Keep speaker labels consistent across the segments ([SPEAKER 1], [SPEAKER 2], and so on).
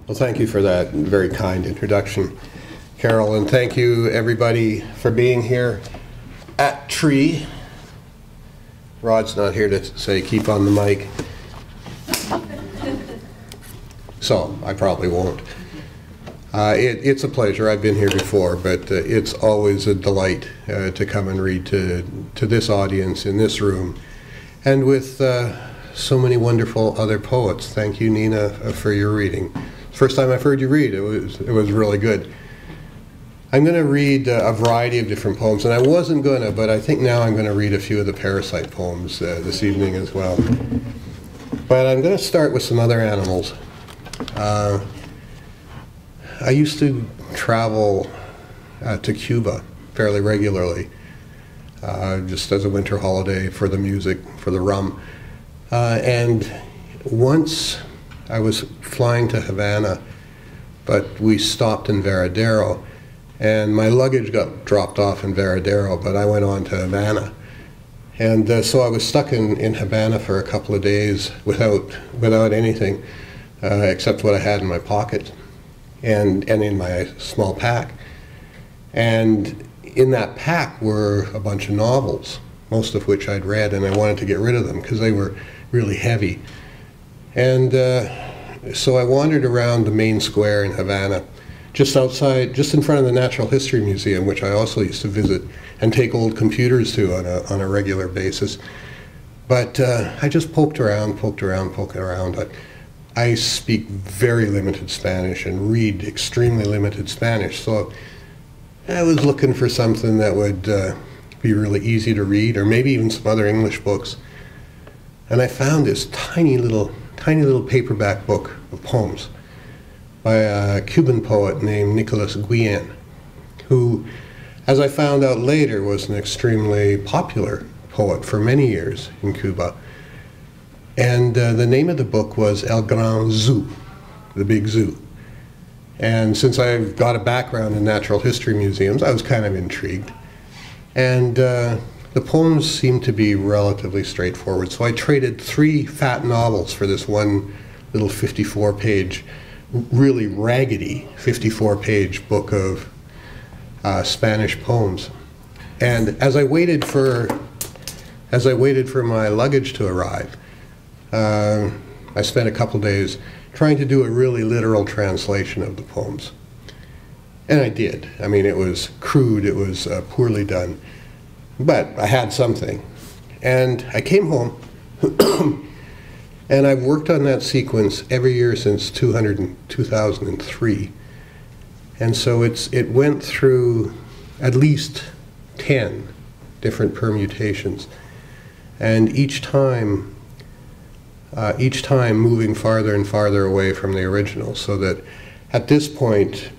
[SPEAKER 1] Well, thank you for that very kind introduction, Carol, and thank you everybody for being here at Tree. Rod's not here to say keep on the mic, so I probably won't. It's a pleasure. I've been here before, but it's always a delight to come and read to this audience in this room, and with so many wonderful other poets. Thank you, Nina, for your reading. First time I've heard you read, it was really good. I'm going to read a variety of different poems, and I wasn't going to, but I think now I'm going to read a few of the Parasite poems this evening as well. But I'm going to start with some other animals. I used to travel to Cuba fairly regularly, just as a winter holiday for the music, for the rum. And once I was flying to Havana, but we stopped in Varadero, and my luggage got dropped off in Varadero, but I went on to Havana. And so I was stuck in Havana for a couple of days without anything except what I had in my pocket and in my small pack. And in that pack were a bunch of novels, most of which I'd read, and I wanted to get rid of them because they were really heavy. And so I wandered around the main square in Havana, just outside, just in front of the Natural History Museum, which I also used to visit and take old computers to on a regular basis. But I just poked around. I speak very limited Spanish and read extremely limited Spanish, so I was looking for something that would be really easy to read, or maybe even some other English books. And I found this tiny little paperback book of poems by a Cuban poet named Nicolas Guillen, who, as I found out later, was an extremely popular poet for many years in Cuba. And the name of the book was El Gran Zoo, the Big Zoo. And since I've got a background in natural history museums, I was kind of intrigued. And the poems seemed to be relatively straightforward, so I traded 3 fat novels for this one little 54-page, really raggedy 54-page book of Spanish poems. And as I waited for my luggage to arrive, I spent a couple days trying to do a really literal translation of the poems. And I did. I mean, it was crude, it was poorly done. But I had something. And I came home, and I've worked on that sequence every year since 2003. And so it went through at least 10 different permutations. And each time moving farther and farther away from the original, so that at this point,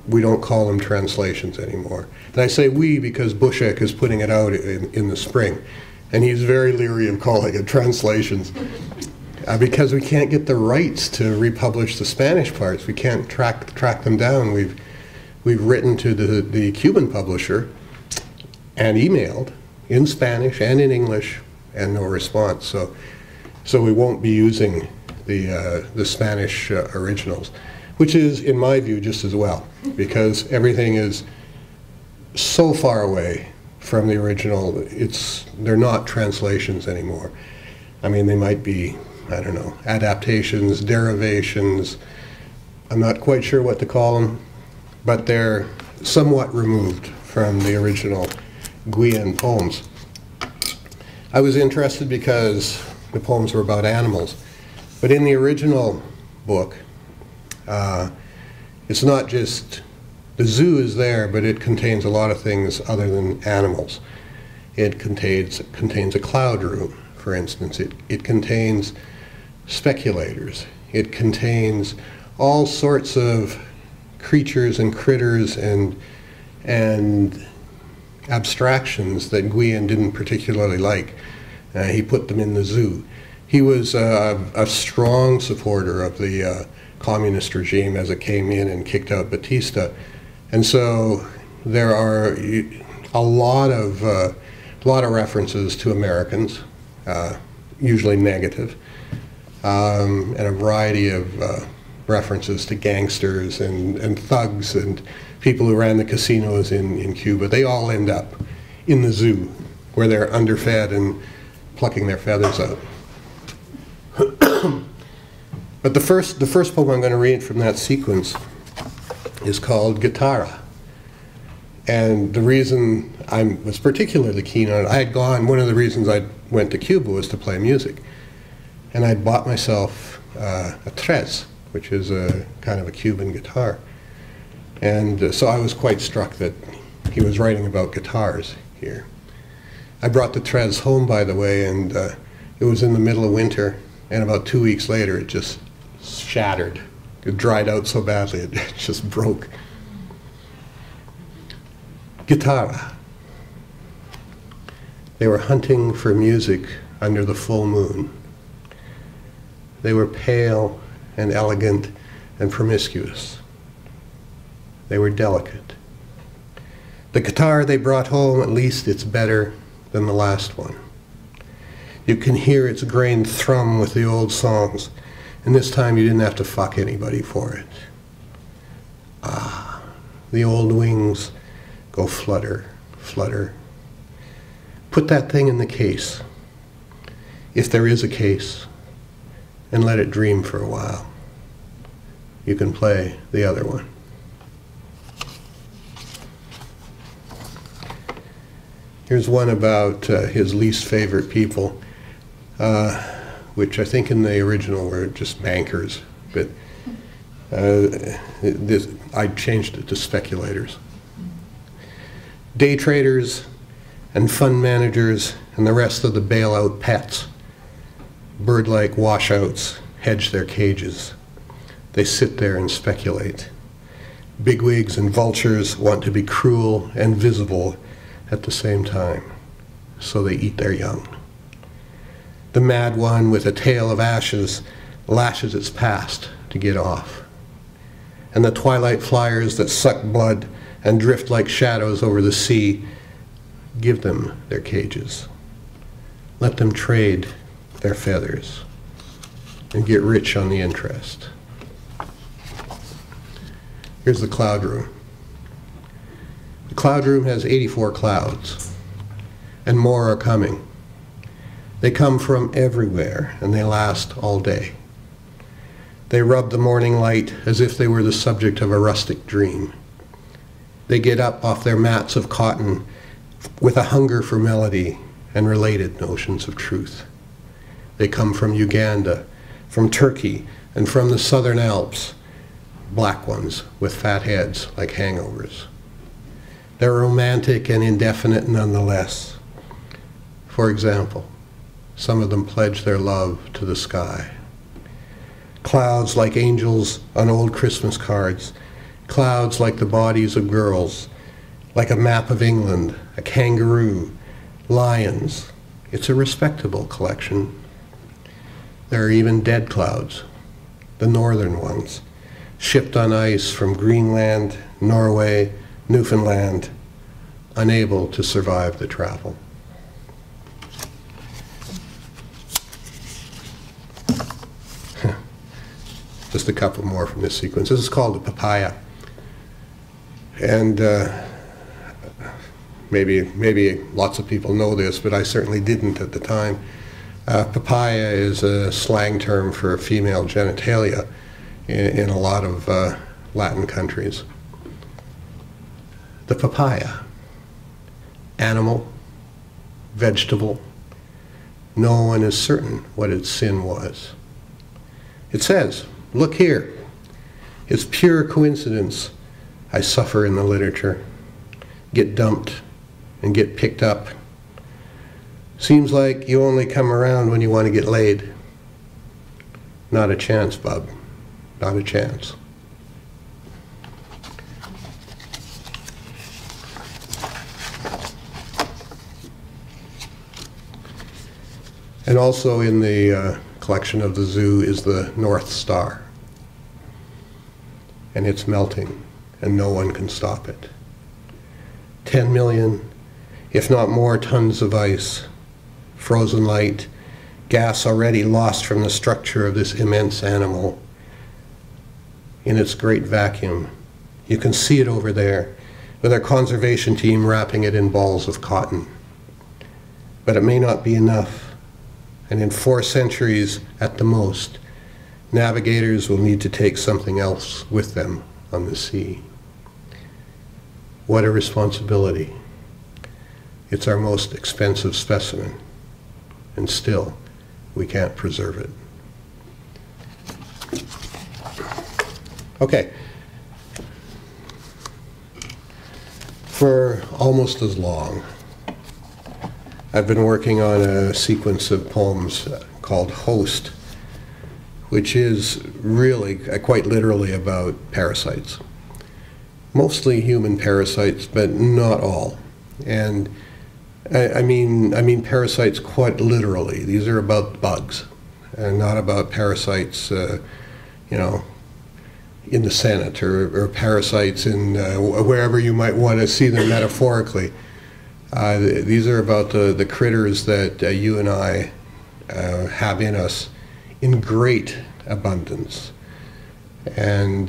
[SPEAKER 1] we don't call them translations anymore. And I say we because Bushek is putting it out in the spring, and he's very leery of calling it translations because we can't get the rights to republish the Spanish parts. We can't track them down. We've written to the Cuban publisher and emailed in Spanish and in English, and no response. So we won't be using the Spanish originals, which is, in my view, just as well, because everything is so far away from the original. They're not translations anymore. I mean, they might be, I don't know, adaptations, derivations. I'm not quite sure what to call them, but they're somewhat removed from the original Guillen poems. I was interested because the poems were about animals, but in the original book, it's not just, the zoo is there, but it contains a lot of things other than animals. It contains a cloud room, for instance. It contains speculators. It contains all sorts of creatures and critters and abstractions that Guillen didn't particularly like. He put them in the zoo. He was a strong supporter of the communist regime as it came in and kicked out Batista. And so there are a lot of references to Americans, usually negative, and a variety of references to gangsters and thugs and people who ran the casinos in Cuba. They all end up in the zoo where they're underfed and plucking their feathers out. But the first poem I'm going to read from that sequence is called Guitarra. And the reason I was particularly keen on it, I had gone, one of the reasons I went to Cuba was to play music. And I bought myself a tres, which is a kind of a Cuban guitar. And so I was quite struck that he was writing about guitars here. I brought the tres home, by the way, and it was in the middle of winter, and about 2 weeks later it just shattered. It dried out so badly it just broke. Guitarra. They were hunting for music under the full moon. They were pale and elegant and promiscuous. They were delicate. The guitar they brought home, at least it's better than the last one. You can hear its grained thrum with the old songs, and this time you didn't have to fuck anybody for it. Ah, the old wings go flutter, flutter. Put that thing in the case, if there is a case, and let it dream for a while. You can play the other one. Here's one about his least favorite people, which I think in the original were just bankers, but I changed it to speculators. Day traders and fund managers and the rest of the bailout pets, bird-like washouts, hedge their cages. They sit there and speculate. Bigwigs and vultures want to be cruel and visible at the same time, so they eat their young. The mad one with a tail of ashes lashes its past to get off. And the twilight flyers that suck blood and drift like shadows over the sea, give them their cages. Let them trade their feathers and get rich on the interest. Here's the cloud room. The cloud room has 84 clouds, and more are coming. They come from everywhere, and they last all day. They rub the morning light as if they were the subject of a rustic dream. They get up off their mats of cotton with a hunger for melody and related notions of truth. They come from Uganda, from Turkey, and from the Southern Alps, black ones with fat heads like hangovers. They're romantic and indefinite nonetheless. For example, some of them pledge their love to the sky. Clouds like angels on old Christmas cards, clouds like the bodies of girls, like a map of England, a kangaroo, lions. It's a respectable collection. There are even dead clouds, the northern ones, shipped on ice from Greenland, Norway, Newfoundland, unable to survive the travel. Just a couple more from this sequence. This is called a papaya. And maybe lots of people know this, but I certainly didn't at the time. Papaya is a slang term for female genitalia in a lot of Latin countries. The papaya, animal, vegetable, no one is certain what its sin was. It says, look here, it's pure coincidence I suffer in the literature, get dumped and get picked up. Seems like you only come around when you want to get laid. Not a chance, bub, not a chance. And also in the collection of the zoo is the North Star. And it's melting, and no one can stop it. 10 million, if not more, tons of ice, frozen light, gas already lost from the structure of this immense animal. in its great vacuum. You can see it over there, with our conservation team wrapping it in balls of cotton. But it may not be enough, and in 4 centuries at the most, navigators will need to take something else with them on the sea. What a responsibility. It's our most expensive specimen, and still, we can't preserve it. Okay. For almost as long, I've been working on a sequence of poems called Host, which is really, quite literally, about parasites. Mostly human parasites, but not all. And I mean parasites quite literally. These are about bugs, and not about parasites, in the Senate, or parasites in wherever you might want to see them metaphorically. These are about the critters that you and I have in us in great abundance. And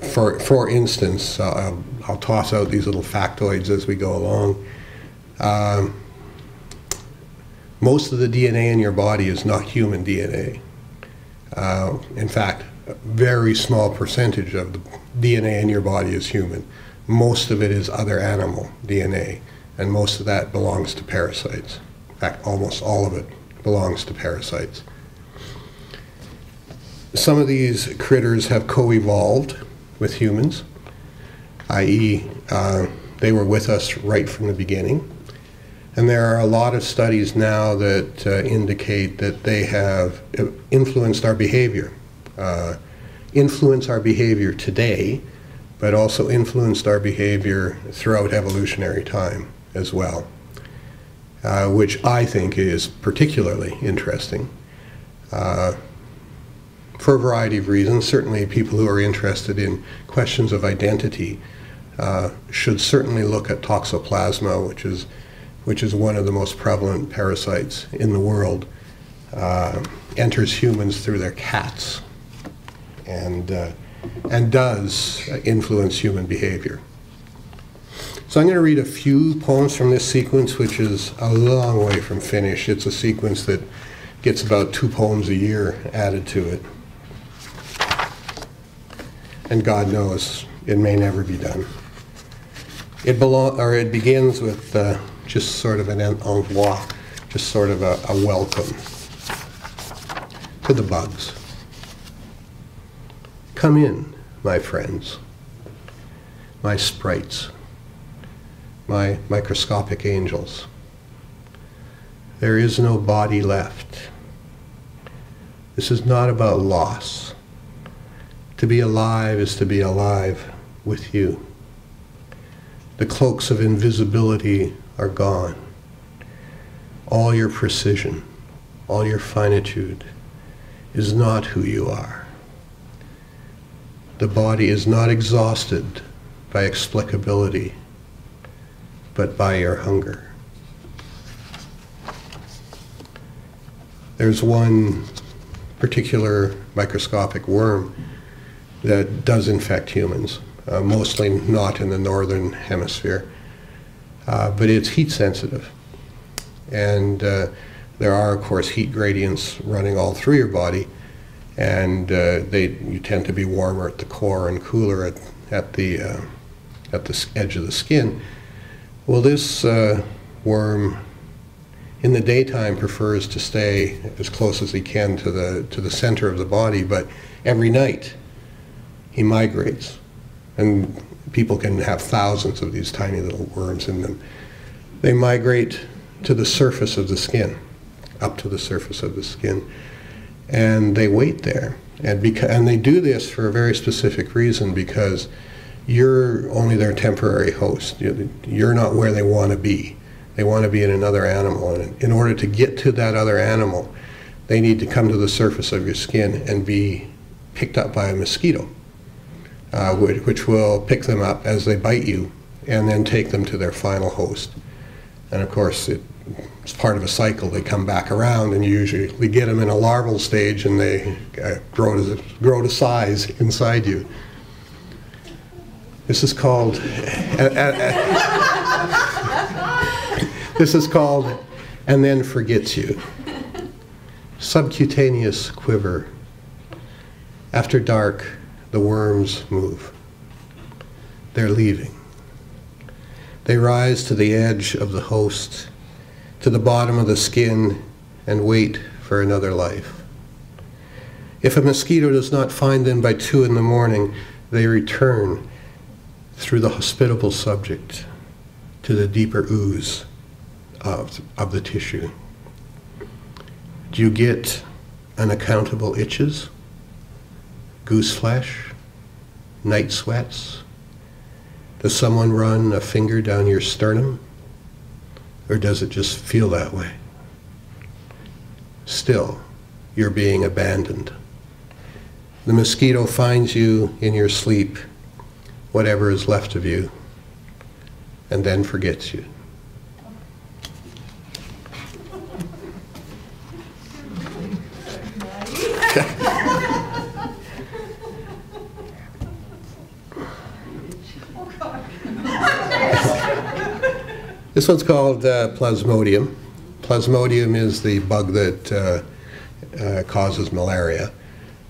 [SPEAKER 1] for instance, I'll toss out these little factoids as we go along. Most of the DNA in your body is not human DNA. In fact, a very small percentage of the DNA in your body is human. Most of it is other animal DNA, and most of that belongs to parasites. In fact, almost all of it belongs to parasites. Some of these critters have co-evolved with humans, i.e., they were with us right from the beginning. And there are a lot of studies now that indicate that they have influenced our behavior. Influence our behavior today, but also influenced our behavior throughout evolutionary time as well, which I think is particularly interesting for a variety of reasons. Certainly people who are interested in questions of identity should certainly look at toxoplasma, which is one of the most prevalent parasites in the world, enters humans through their cats, and does influence human behavior. So I'm going to read a few poems from this sequence, which is a long way from finished. It's a sequence that gets about 2 poems a year added to it. And God knows, it may never be done. It begins with just sort of an envoi, just sort of a welcome to the bugs. Come in, my friends, my sprites, my microscopic angels. There is no body left. This is not about loss. To be alive is to be alive with you. The cloaks of invisibility are gone. All your precision, all your finitude is not who you are. The body is not exhausted by explicability, but by your hunger. There's one particular microscopic worm that does infect humans, mostly not in the northern hemisphere, but it's heat sensitive. And there are, of course, heat gradients running all through your body, and you tend to be warmer at the core and cooler at the edge of the skin. Well, this worm in the daytime prefers to stay as close as he can to the center of the body, but every night he migrates. And people can have thousands of these tiny little worms in them. They migrate to the surface of the skin, up to the surface of the skin, and they wait there. And they do this for a very specific reason, because you're only their temporary host. You're not where they want to be. They want to be in another animal, and in order to get to that other animal, they need to come to the surface of your skin and be picked up by a mosquito, which will pick them up as they bite you and then take them to their final host. And of course, it's part of a cycle. They come back around, and you usually get them in a larval stage, and they grow to size inside you. This is called and then forgets you. Subcutaneous quiver. After dark, the worms move. They're leaving. They rise to the edge of the host, to the bottom of the skin, and wait for another life. If a mosquito does not find them by 2 in the morning, they return through the hospitable subject to the deeper ooze of the tissue. Do you get unaccountable itches, goose flesh, night sweats? Does someone run a finger down your sternum? Or does it just feel that way? Still, you're being abandoned. The mosquito finds you in your sleep, whatever is left of you, and then forgets you. This one's called Plasmodium. Plasmodium is the bug that causes malaria.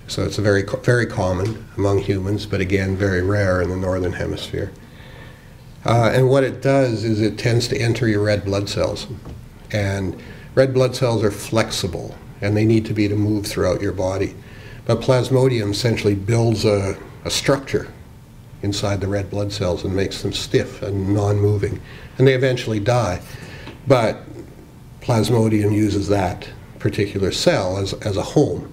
[SPEAKER 1] So it's very common among humans, but again, very rare in the northern hemisphere. And what it does is it tends to enter your red blood cells. And red blood cells are flexible, and they need to be to move throughout your body. But Plasmodium essentially builds a structure inside the red blood cells and makes them stiff and non-moving. And they eventually die. But Plasmodium uses that particular cell as a home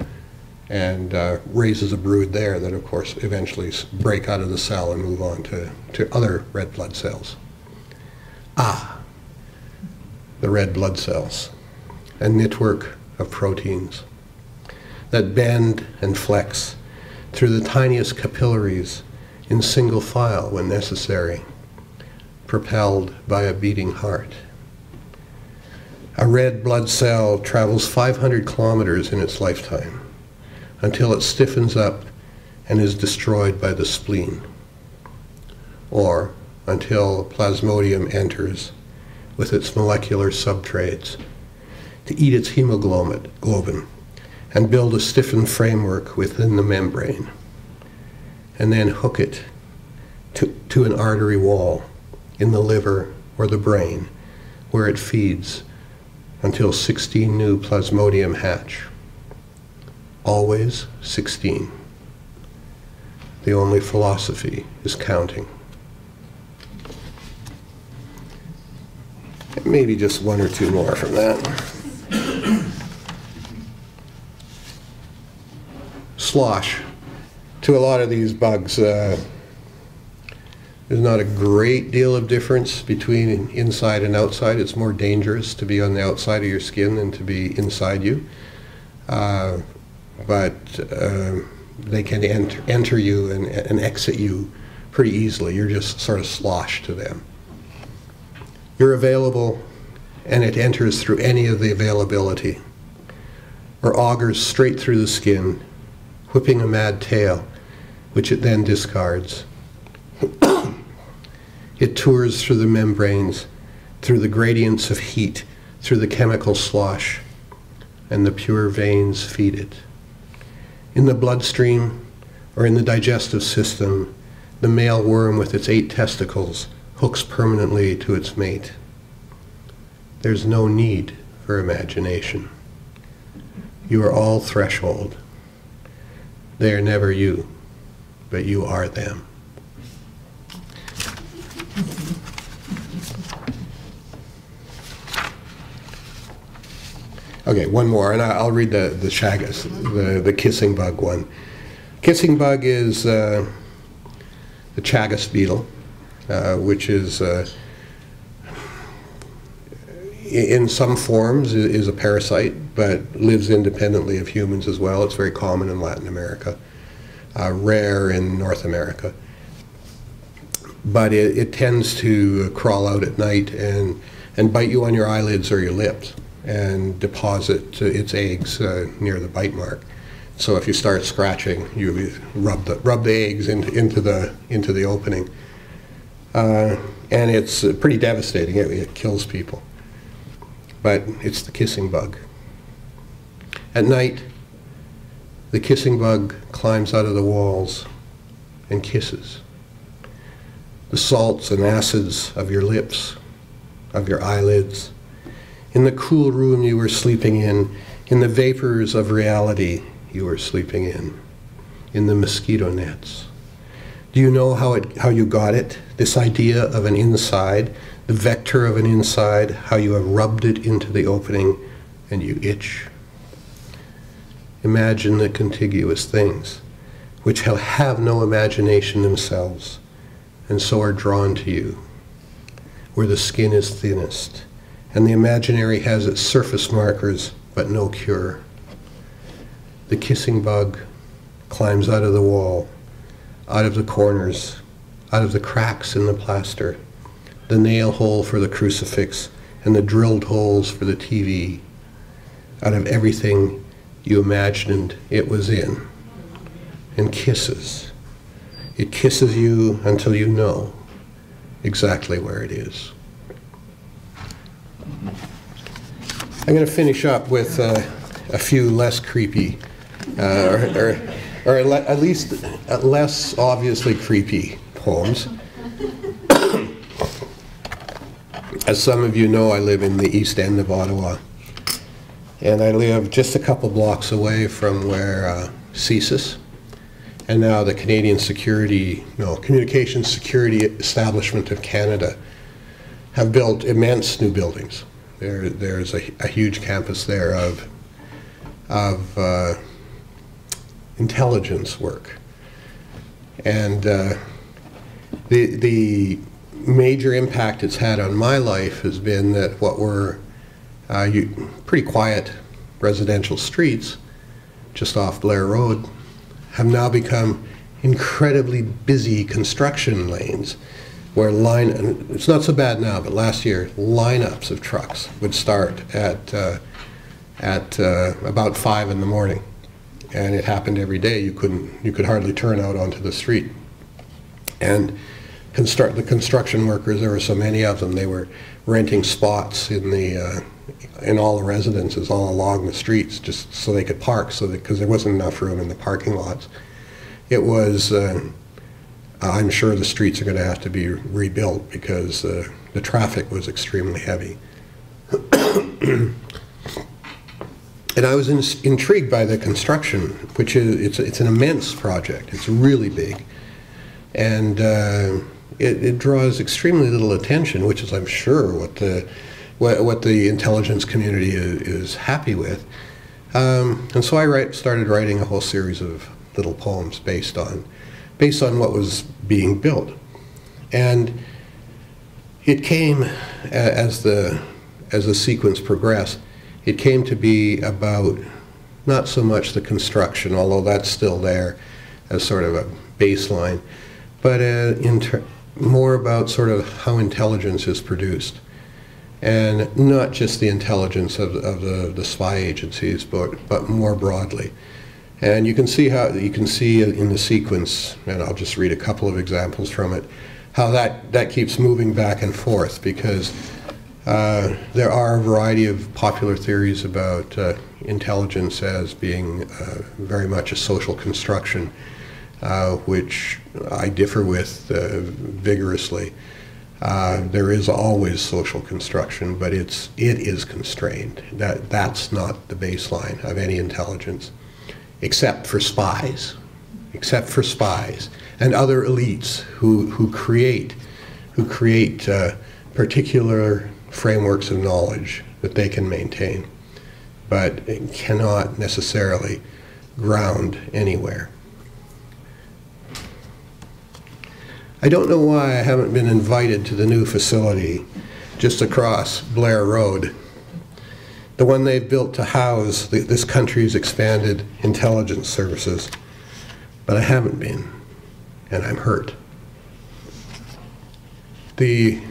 [SPEAKER 1] and raises a brood there that, of course, eventually break out of the cell and move on to other red blood cells. The red blood cells, a network of proteins that bend and flex through the tiniest capillaries in single file when necessary, propelled by a beating heart. A red blood cell travels 500 kilometers in its lifetime until it stiffens up and is destroyed by the spleen, or until Plasmodium enters with its molecular substrates to eat its hemoglobin and build a stiffened framework within the membrane, and then hook it to an artery wall in the liver or the brain, where it feeds until 16 new Plasmodium hatch. Always 16. The only philosophy is counting. Maybe just one or two more from that. Slosh. To a lot of these bugs, there's not a great deal of difference between inside and outside. It's more dangerous to be on the outside of your skin than to be inside you. But they can enter you and exit you pretty easily. You're just sort of sloshed to them. You're available, and it enters through any of the availability, or augers straight through the skin, whipping a mad tail, which it then discards. It tours through the membranes, through the gradients of heat, through the chemical slosh, and the pure veins feed it. In the bloodstream, or in the digestive system, the male worm with its 8 testicles hooks permanently to its mate. There's no need for imagination. You are all threshold. They are never you, but you are them. Okay, one more, and I'll read the chagas, the kissing bug one. Kissing bug is the chagas beetle, which is, in some forms, is a parasite, but lives independently of humans as well. It's very common in Latin America, rare in North America. But it tends to crawl out at night and and bite you on your eyelids or your lips and deposit its eggs near the bite mark. So if you start scratching, you rub the eggs into the opening, and it's pretty devastating. It kills people. But it's the kissing bug. At night, the kissing bug climbs out of the walls and kisses. The salts and acids of your lips, of your eyelids, in the cool room you were sleeping in the vapors of reality you were sleeping in the mosquito nets. Do you know how you got it? This idea of an inside, the vector of an inside, how you have rubbed it into the opening and you itch. Imagine the contiguous things, which have no imagination themselves, and so are drawn to you, where the skin is thinnest, and the imaginary has its surface markers, but no cure. The kissing bug climbs out of the wall, out of the corners, out of the cracks in the plaster, the nail hole for the crucifix, and the drilled holes for the TV, out of everything you imagined it was in, and kisses. It kisses you until you know exactly where it is. I'm going to finish up with a few less creepy, or at least less obviously creepy poems. As some of you know, I live in the east end of Ottawa, and I live just a couple blocks away from where CSIS and now the Communications Security Establishment of Canada have built immense new buildings. There's a huge campus there of intelligence work. And the major impact it's had on my life has been that what were pretty quiet residential streets just off Blair Road have now become incredibly busy construction lanes where it's not so bad now, but last year lineups of trucks would start at about 5 in the morning, and it happened every day. You could hardly turn out onto the street. And the construction workers, there were so many of them, they were renting spots in all the residences all along the streets just so they could park, because there wasn't enough room in the parking lots. It was, I'm sure the streets are going to have to be rebuilt because the traffic was extremely heavy. And I was intrigued by the construction, which is, it's an immense project. It's really big. And it draws extremely little attention, which is, I'm sure, what the intelligence community is happy with. And so I started writing a whole series of little poems based on what was being built. And it came, as the sequence progressed, it came to be about not so much the construction, although that's still there as sort of a baseline, but more about sort of how intelligence is produced. And not just the intelligence of the spy agencies, but more broadly. And you can see in the sequence, and I'll just read a couple of examples from it, how that keeps moving back and forth, because there are a variety of popular theories about intelligence as being very much a social construction, which I differ with vigorously. There is always social construction, but it is constrained. That's not the baseline of any intelligence, except for spies and other elites who create particular frameworks of knowledge that they can maintain, but cannot necessarily ground anywhere. I don't know why I haven't been invited to the new facility just across Blair Road, the one they've built to house this country's expanded intelligence services, but I haven't been, and I'm hurt. The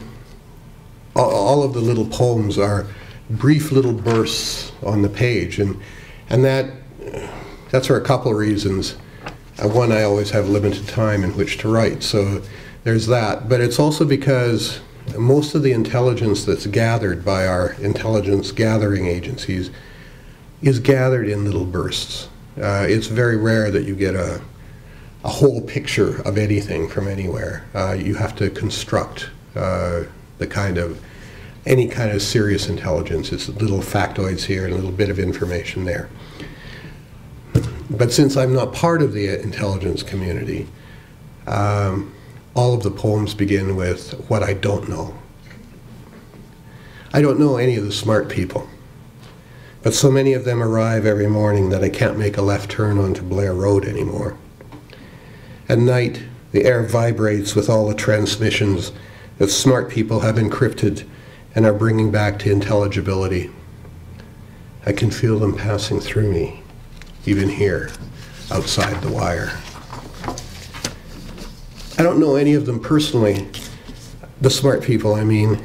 [SPEAKER 1] all of the little poems are brief little bursts on the page, and that's for a couple of reasons. One, I always have limited time in which to write, so there's that. But it's also because most of the intelligence that's gathered by our intelligence gathering agencies is gathered in little bursts. It's very rare that you get a whole picture of anything from anywhere. You have to construct any kind of serious intelligence. It's little factoids here and a little bit of information there. But since I'm not part of the intelligence community, all of the poems begin with what I don't know. I don't know any of the smart people, but so many of them arrive every morning that I can't make a left turn onto Blair Road anymore. At night, the air vibrates with all the transmissions that smart people have encrypted and are bringing back to intelligibility. I can feel them passing through me, even here, outside the wire. I don't know any of them personally, the smart people, I mean,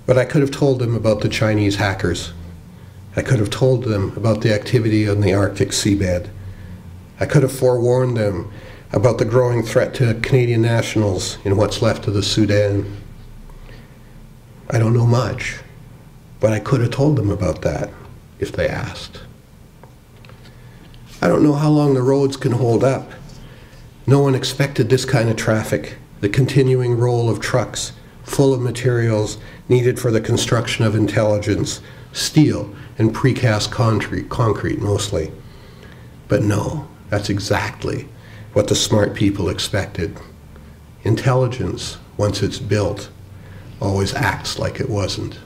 [SPEAKER 1] but I could have told them about the Chinese hackers. I could have told them about the activity on the Arctic seabed. I could have forewarned them about the growing threat to Canadian nationals in what's left of the Sudan. I don't know much, but I could have told them about that if they asked. I don't know how long the roads can hold up. No one expected this kind of traffic, the continuing roll of trucks full of materials needed for the construction of intelligence, steel and precast concrete mostly. But no, that's exactly what the smart people expected. Intelligence, once it's built, always acts like it wasn't.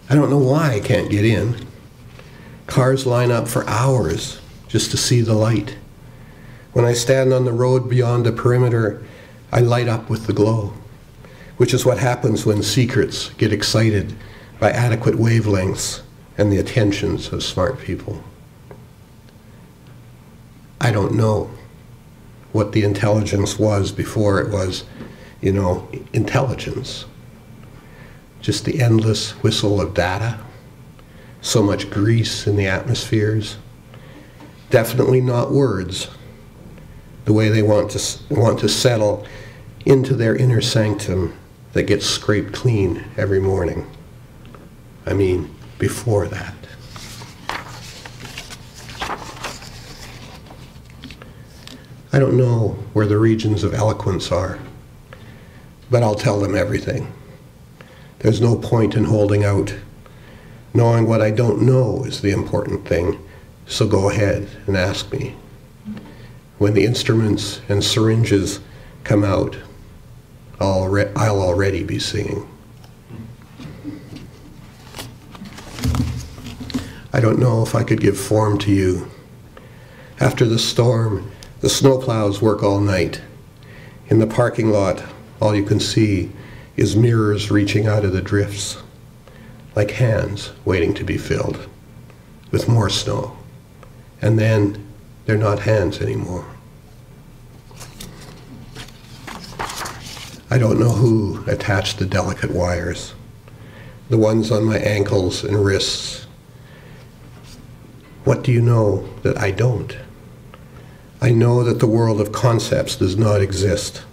[SPEAKER 1] I don't know why I can't get in. Cars line up for hours just to see the light. When I stand on the road beyond the perimeter, I light up with the glow, which is what happens when secrets get excited by adequate wavelengths and the attentions of smart people. I don't know what the intelligence was before it was, intelligence. Just the endless whistle of data, so much grease in the atmospheres. Definitely not words, the way they want to settle into their inner sanctum that gets scraped clean every morning. I mean, before that. I don't know where the regions of eloquence are, but I'll tell them everything. There's no point in holding out. Knowing what I don't know is the important thing, so go ahead and ask me. When the instruments and syringes come out, I'll already be singing. I don't know if I could give form to you. After the storm, the snowplows work all night. In the parking lot, all you can see is mirrors reaching out of the drifts, like hands waiting to be filled with more snow. And then they're not hands anymore. I don't know who attached the delicate wires, the ones on my ankles and wrists. What do you know that I don't? I know that the world of concepts does not exist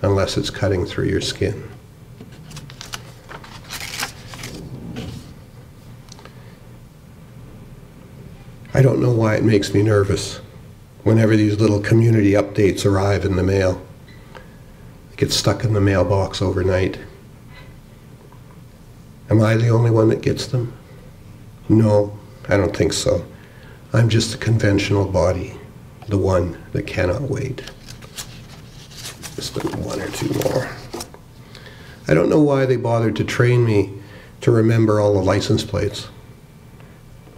[SPEAKER 1] unless it's cutting through your skin. I don't know why it makes me nervous whenever these little community updates arrive in the mail. They get stuck in the mailbox overnight. Am I the only one that gets them? No, I don't think so. I'm just a conventional body, the one that cannot wait. Just one or two more. I don't know why they bothered to train me to remember all the license plates.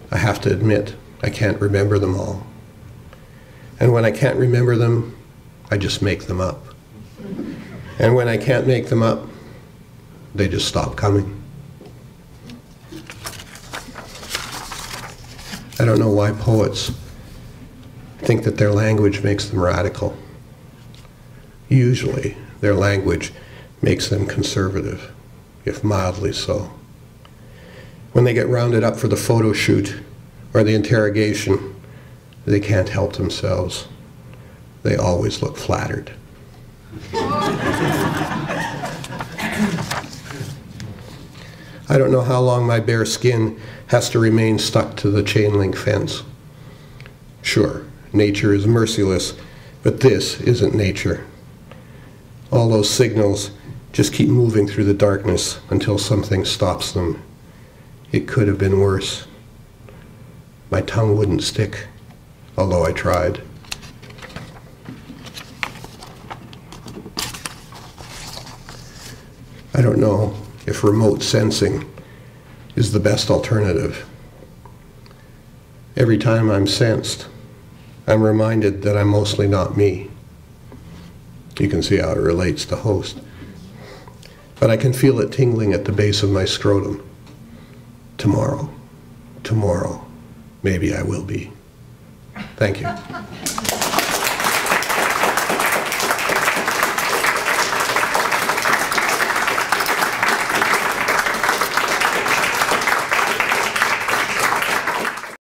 [SPEAKER 1] I have to admit, I can't remember them all. And when I can't remember them, I just make them up. And when I can't make them up, they just stop coming. I don't know why poets think that their language makes them radical. Usually, their language makes them conservative, if mildly so. When they get rounded up for the photo shoot or the interrogation, they can't help themselves. They always look flattered. I don't know how long my bare skin has to remain stuck to the chain link fence. Sure, nature is merciless, but this isn't nature. All those signals just keep moving through the darkness until something stops them. It could have been worse. My tongue wouldn't stick, although I tried. I don't know if remote sensing is the best alternative. Every time I'm sensed, I'm reminded that I'm mostly not me. You can see how it relates to host. But I can feel it tingling at the base of my scrotum. Tomorrow, maybe I will be. Thank you.